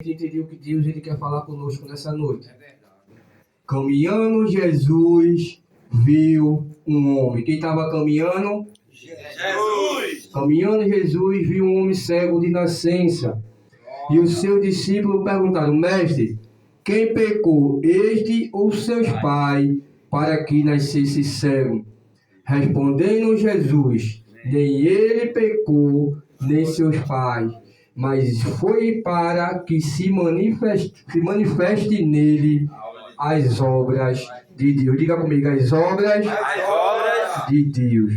Entender o que Deus ele quer falar conosco nessa noite. Caminhando, Jesus viu um homem. Quem estava caminhando? Jesus! Caminhando, Jesus viu um homem cego de nascença. E os seus discípulos perguntaram: Mestre, quem pecou, este ou seus pais, para que nascesse cego? Respondendo Jesus: nem ele pecou, nem seus pais, mas foi para que se manifeste nele as obras de Deus. Diga comigo, as obras de Deus.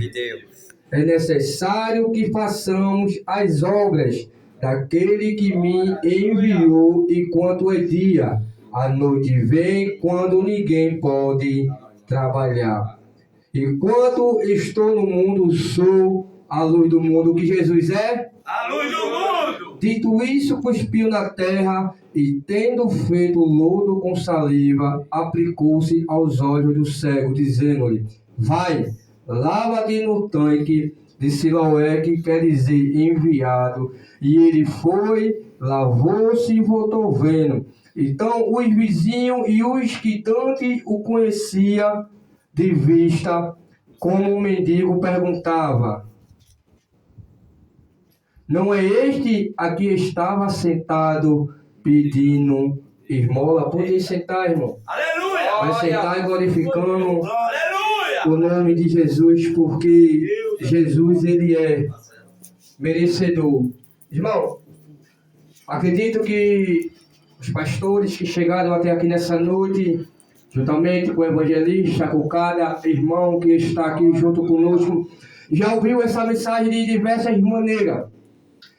É necessário que façamos as obras daquele que me enviou, enquanto é dia. A noite vem quando ninguém pode trabalhar. Enquanto estou no mundo, sou a luz do mundo. O que Jesus é? A luz do mundo! Dito isso, cuspiu na terra e, tendo feito lodo com saliva, aplicou-se aos olhos do cego, dizendo-lhe: vai, lava-te no tanque de Siloé, que quer dizer enviado. E ele foi, lavou-se e voltou vendo. Então os vizinhos e os que tanto o conheciam de vista, como o mendigo, perguntava: não é este a que estava sentado pedindo esmola? Pode sentar, irmão. Aleluia! Vai sentar e glorificando Aleluia! o nome de Jesus, porque Jesus, ele é merecedor. Irmão, acredito que os pastores que chegaram até aqui nessa noite, juntamente com o evangelista, com cada irmão que está aqui junto conosco, já ouviu essa mensagem de diversas maneiras.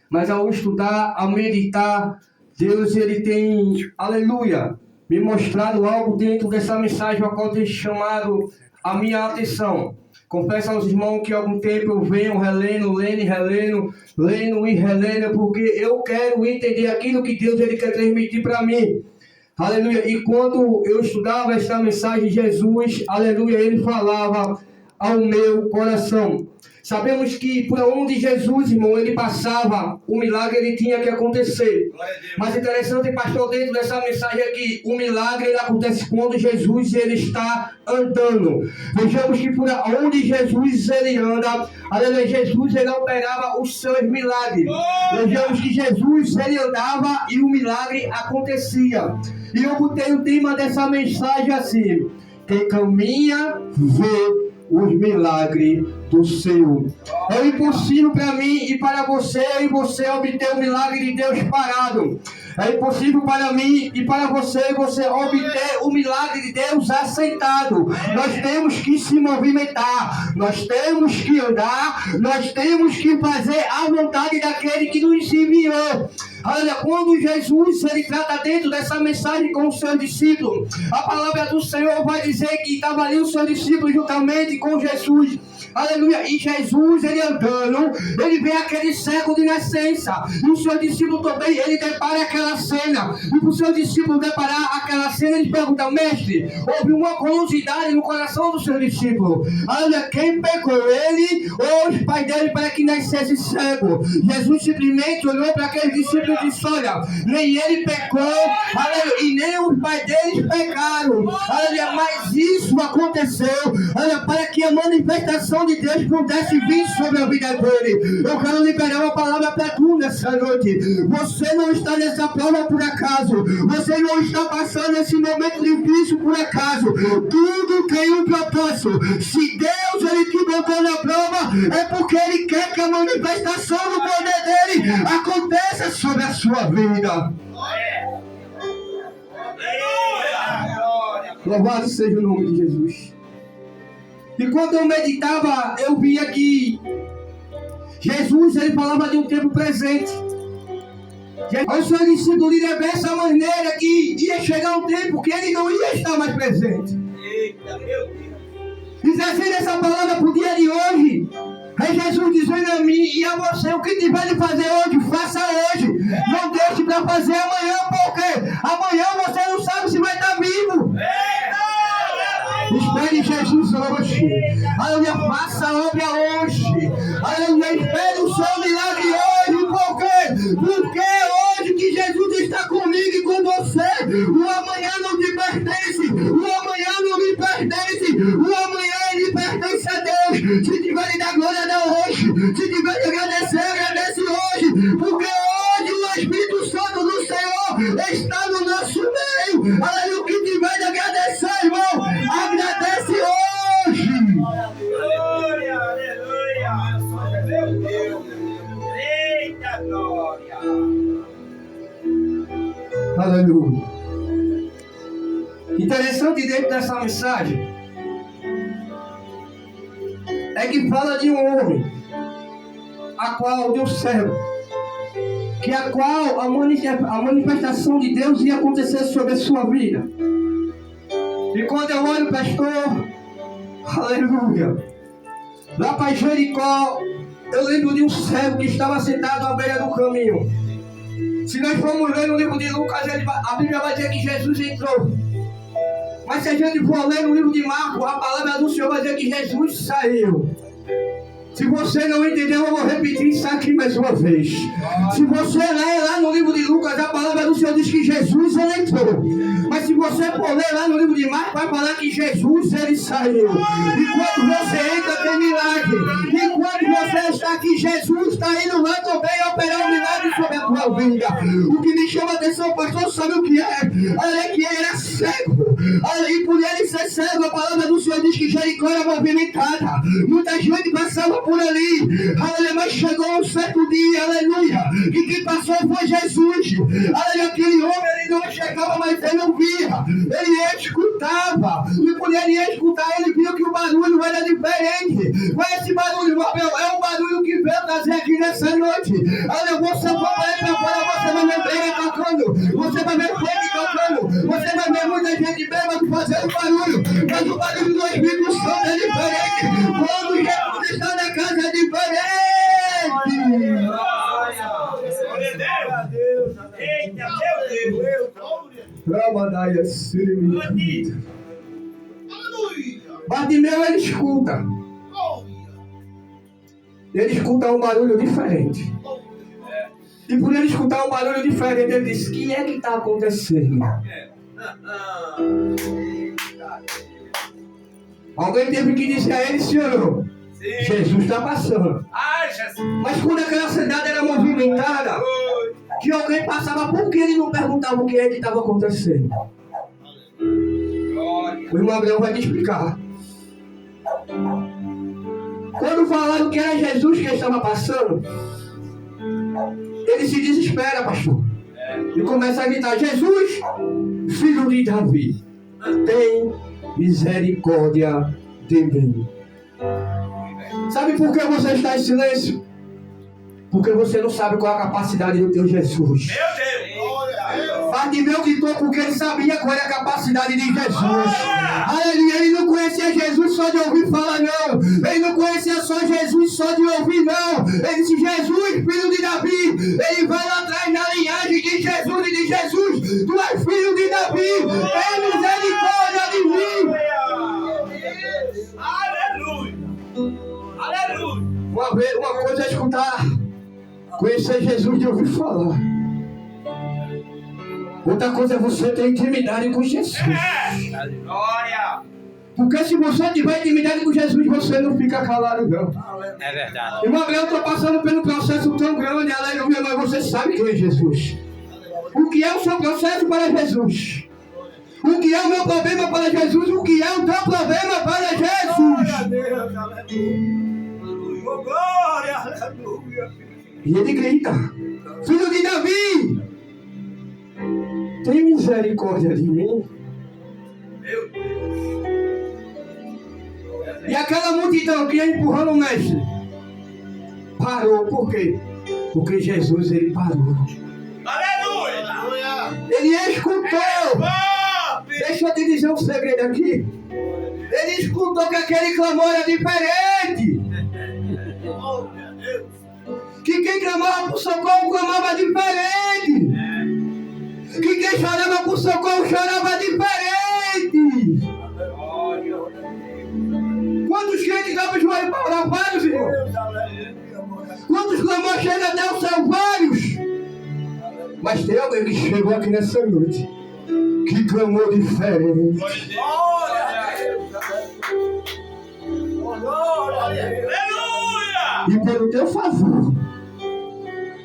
Mas ao estudar, ao meditar, Deus, ele tem, aleluia, me mostrado algo dentro dessa mensagem, a qual tem chamado a minha atenção. Confesso aos irmãos que há algum tempo eu venho lendo e relendo, porque eu quero entender aquilo que Deus ele quer transmitir para mim. Aleluia. E quando eu estudava esta mensagem, Jesus, aleluia, ele falava ao meu coração. Sabemos que por onde Jesus, irmão, ele passava, o milagre ele tinha que acontecer. Mas interessante, pastor, dentro dessa mensagem aqui, o milagre ele acontece quando Jesus ele está andando. Vejamos que por onde Jesus ele anda, aleluia, Jesus ele operava os seus milagres. Vejamos que Jesus ele andava e o milagre acontecia. E eu botei o tema dessa mensagem assim: quem caminha vê os milagres do Senhor. É impossível para mim e para você e você obter o milagre de Deus parado. É impossível para mim e para você obter o milagre de Deus assentado. Nós temos que se movimentar, nós temos que andar, nós temos que fazer a vontade daquele que nos enviou. Olha, quando Jesus ele trata dentro dessa mensagem com os seus discípulos, a palavra do Senhor vai dizer que estava ali os seus discípulos juntamente com Jesus. Aleluia, e Jesus ele andando, ele vê aquele cego de nascença, e o seu discípulo também, ele depara aquela cena, e para o seu discípulo deparar aquela cena, ele pergunta: mestre, houve uma curiosidade no coração do seu discípulo, olha, quem pecou, ele ou os pais dele para que nascesse cego? Jesus simplesmente olhou para aquele discípulo e disse: olha, nem ele pecou, aleluia, e nem os pais deles pecaram, aleluia, mas isso aconteceu, olha, para que a manifestação de Deus pudesse vir sobre a vida dele. Eu quero liberar uma palavra para tu nessa noite. Você não está nessa prova por acaso. Você não está passando esse momento difícil por acaso. Tudo tem um propósito. Se Deus ele te botou na prova, é porque ele quer que a manifestação do poder dele aconteça sobre a sua vida. Louvado seja o nome de Jesus. E quando eu meditava, eu via que Jesus ele falava de um tempo presente. O Senhor discípulo dessa maneira que ia chegar um tempo que ele não ia estar mais presente. Eita, meu Deus! E trazendo essa palavra para o dia de hoje, é Jesus dizendo a mim e a você: o que tiver de fazer hoje, faça hoje. Não deixe para fazer amanhã, porque amanhã você não sabe se vai estar vivo. Espere Jesus hoje. Aleluia, faça a obra hoje. Aleluia, espere o seu milagre hoje. Por quê? Porque hoje que Jesus está comigo. O amanhã não te pertence. O amanhã não me pertence. O amanhã ele pertence a Deus. Se tiver de dar glória, dá hoje. Se tiver de agradecer, agradece hoje. Porque hoje o Espírito Santo do Senhor está no nosso meio. Aleluia. O que tiver de agradecer, irmão, agradece hoje. Aleluia, aleluia. Meu Deus. Eita glória. Aleluia. Interessante dentro dessa mensagem é que fala de um homem, de um servo, a qual a manifestação de Deus ia acontecer sobre a sua vida. E quando eu olho, pastor, aleluia, lá para Jericó, eu lembro de um servo que estava sentado à beira do caminho. Se nós formos ler no livro de Lucas, a Bíblia vai dizer que Jesus entrou. Mas se a gente for ler no livro de Marcos, a palavra do Senhor vai dizer que Jesus saiu. Se você não entendeu, eu vou repetir isso aqui mais uma vez. Se você ler lá no livro de Lucas, a palavra do Senhor diz que Jesus ele entrou. Mas se você for ler lá no livro de Marcos, vai falar que Jesus ele saiu. E quando você entra, tem milagre. E quando você está aqui, Jesus está indo lá também operar um milagre sobre a tua vida. O que me chama a atenção, pastor, sabe o que é? Olha que ele era cego. E por ele ser cego, a palavra do Senhor diz que Jericó era movimentada. Muita gente passava por ali, aleluia, mas chegou um certo dia, aleluia, e quem passou foi Jesus, aleluia, aquele homem, ele não chegava, mas ele não via, ele escutava, e por ele escutar, ele viu que o barulho era diferente. Mas esse barulho, é um barulho que veio trazer aqui nessa noite, aleluia, você vai aí pra fora, você vai ver briga tocando, você vai ver funk tocando, você vai ver muita gente bêbada fazendo barulho, mas o barulho do Espírito Santo é diferente. Quando Jesus está na casa é diferente. Glória a Deus. Eita, meu Deus. Ramanaya Sirimi. Bartimeu, ele escuta. Ele escuta um barulho diferente. E por ele escutar um barulho diferente, ele diz: o que é que está acontecendo? Alguém teve que dizer a ele, senhor, Jesus está passando. Mas quando aquela cidade era movimentada, que alguém passava, por que ele não perguntava o que é que estava acontecendo? O irmão Abraão vai te explicar. Quando falaram que era Jesus que estava passando, ele se desespera, pastor. E começa a gritar: Jesus, filho de Davi, tem misericórdia de mim. Sabe por que você está em silêncio? Porque você não sabe qual é a capacidade do teu Jesus. Bartimeu gritou porque ele sabia qual era a capacidade de Jesus. Aleluia, ele não conhecia Jesus só de ouvir falar, não. Ele não conhecia só Jesus só de ouvir, não. Ele disse: Jesus, filho de Davi. Ele vai lá atrás na linhagem de Jesus e de Jesus: tu és filho de Davi, tem misericórdia de mim. Aleluia. Aleluia. Uma coisa é escutar, conhecer Jesus de ouvir falar. Outra coisa é você ter intimidade com Jesus. Glória. Porque se você tiver intimidade com Jesus, você não fica calado, não. É verdade. Irmão, eu estou passando pelo processo tão grande, aleluia, mas você sabe quem é Jesus. O que é o seu processo para Jesus? O que é o meu problema para Jesus? O que é o teu problema para Jesus? Deus, aleluia. Glória, aleluia. E ele grita: filho de Davi, tem misericórdia de mim. Meu Deus. E aquela multidão que ia empurrando o mestre parou. Por quê? Porque Jesus, ele parou. Aleluia. Ele escutou. Deixa eu te dizer um segredo aqui. Ele escutou que aquele clamor era diferente. Que quem clamava por socorro clamava diferente. Que quem chorava por socorro chorava diferente. Quantos crentes davam os joelhos para orar? Vários, irmão. Quantos clamores chegam até os céu? Vários. Mas tem alguém que chegou aqui nessa noite que clamou diferente. Glória a Deus. Glória a Deus. Aleluia. E pelo teu favor,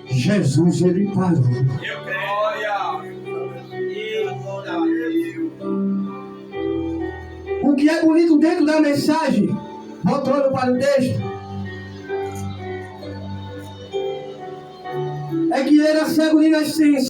Jesus, ele parou. Eu creio. Glória a Deus. O que é bonito dentro da mensagem, voltando para o texto, é que ele era cego de nascença.